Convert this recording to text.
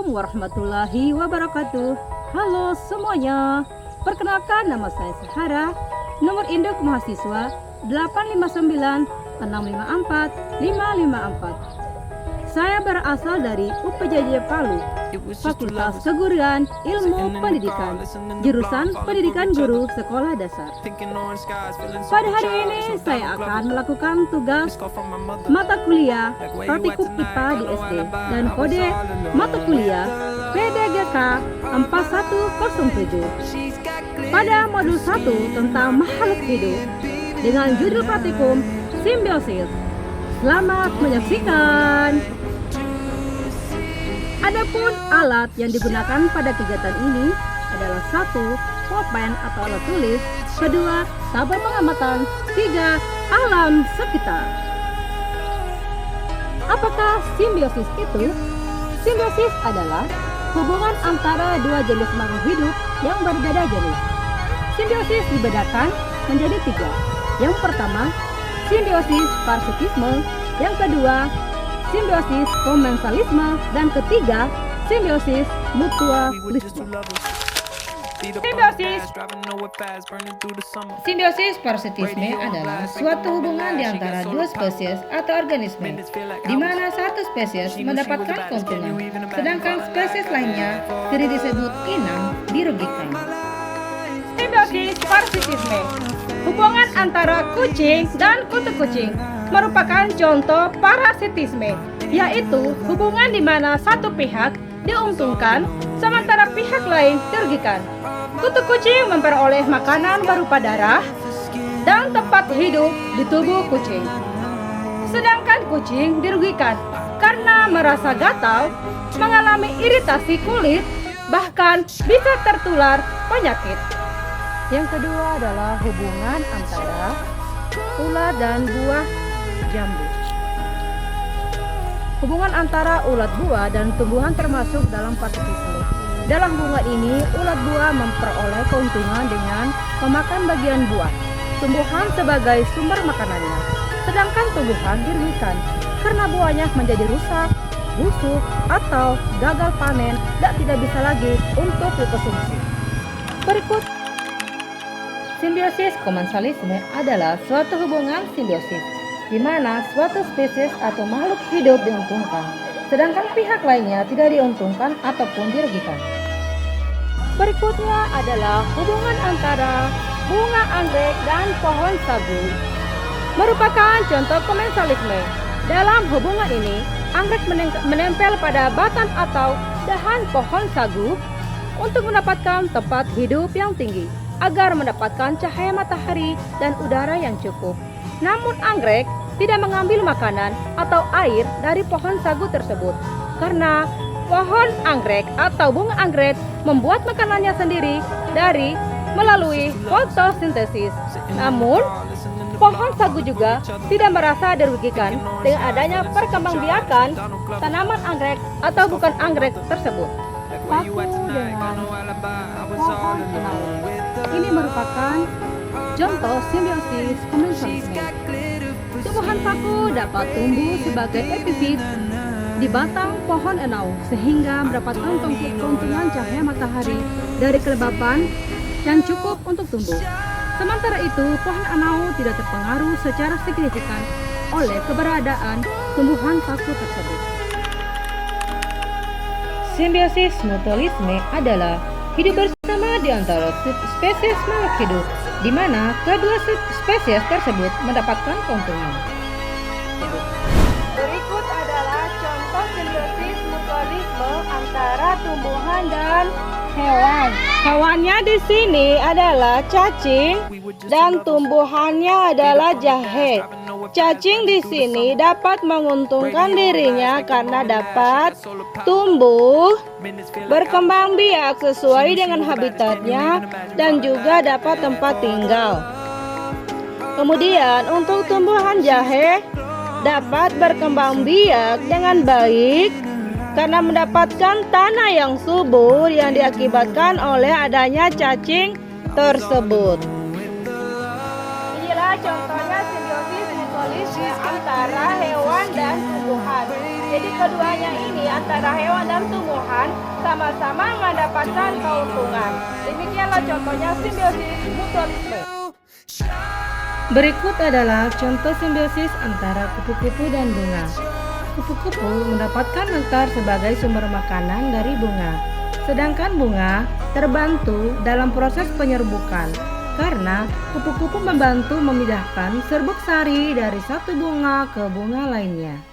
Assalamualaikum warahmatullahi wabarakatuh. Halo semuanya. Perkenalkan, nama saya Sahara. Nomor induk mahasiswa 859 654 554. Saya berasal dari UPJJ Palu, Fakultas Keguruan Ilmu Pendidikan, jurusan Pendidikan Guru Sekolah Dasar. Pada hari ini saya akan melakukan tugas mata kuliah Praktikum IPA di SD dan kode mata kuliah PDGK 4107 pada modul 1 tentang makhluk hidup dengan judul praktikum simbiosis. Selamat menyaksikan. Adapun alat yang digunakan pada kegiatan ini adalah 1. Pulpen atau alat tulis, 2. Tabel pengamatan, 3. Alam sekitar. Apakah simbiosis itu? Simbiosis adalah hubungan antara dua jenis makhluk hidup yang berbeda jenis. Simbiosis dibedakan menjadi 3. Yang pertama, simbiosis parasitisme, yang kedua, simbiosis komensalisme, dan ketiga, simbiosis mutualisme. Simbiosis parasitisme adalah suatu hubungan di antara dua spesies atau organisme, di mana satu spesies mendapatkan keuntungan, sedangkan spesies lainnya tidak disebut inang dirugikan. Simbiosis parasitisme, hubungan antara kucing dan kutu kucing, merupakan contoh parasitisme, yaitu hubungan di mana satu pihak diuntungkan sementara pihak lain dirugikan. Kutu kucing memperoleh makanan berupa darah dan tempat hidup di tubuh kucing, sedangkan kucing dirugikan karena merasa gatal, mengalami iritasi kulit, bahkan bisa tertular penyakit. Yang kedua adalah hubungan antara ulat dan buah jambu. Hubungan antara ulat buah dan tumbuhan termasuk dalam parasitisme. Dalam hubungan ini, ulat buah memperoleh keuntungan dengan memakan bagian buah tumbuhan sebagai sumber makanannya, sedangkan tumbuhan dirugikan karena buahnya menjadi rusak, busuk, atau gagal panen dan tidak bisa lagi untuk dikonsumsi. Berikut, simbiosis komensalisme adalah suatu hubungan simbiosis di mana suatu spesies atau makhluk hidup diuntungkan, sedangkan pihak lainnya tidak diuntungkan ataupun dirugikan. Berikutnya adalah hubungan antara bunga anggrek dan pohon sagu, merupakan contoh komensalisme. Dalam hubungan ini, anggrek menempel pada batang atau dahan pohon sagu untuk mendapatkan tempat hidup yang tinggi, agar mendapatkan cahaya matahari dan udara yang cukup. Namun anggrek tidak mengambil makanan atau air dari pohon sagu tersebut, karena pohon anggrek atau bunga anggrek membuat makanannya sendiri melalui fotosintesis. Namun, pohon sagu juga tidak merasa dirugikan dengan adanya perkembangbiakan tanaman anggrek atau bukan anggrek tersebut. Paku dengan pohon enau. Ini merupakan contoh simbiosis komensalisme. Tumbuhan paku dapat tumbuh sebagai epifit di batang pohon enau sehingga mendapatkan keuntungan cahaya matahari dari kelembapan yang cukup untuk tumbuh. Sementara itu, pohon enau tidak terpengaruh secara signifikan oleh keberadaan tumbuhan paku tersebut. Simbiosis mutualisme adalah hidup bersama di antara spesies makhluk hidup, di mana kedua spesies tersebut mendapatkan keuntungan. Berikut adalah contoh simbiosis mutualisme antara tumbuhan dan hewan. Hewannya di sini adalah cacing dan tumbuhannya adalah jahe. Cacing di sini dapat menguntungkan dirinya karena dapat tumbuh, berkembang biak sesuai dengan habitatnya dan juga dapat tempat tinggal. Kemudian untuk tumbuhan jahe dapat berkembang biak dengan baik karena mendapatkan tanah yang subur yang diakibatkan oleh adanya cacing tersebut. Inilah contohnya simbiosis mutualisme antara hewan dan tumbuhan. Jadi keduanya ini antara hewan dan tumbuhan sama-sama mendapatkan keuntungan. Demikianlah contohnya simbiosis mutualisme. Berikut adalah contoh simbiosis antara kupu-kupu dan bunga. Kupu-kupu mendapatkan nektar sebagai sumber makanan dari bunga, sedangkan bunga terbantu dalam proses penyerbukan karena kupu-kupu membantu memindahkan serbuk sari dari satu bunga ke bunga lainnya.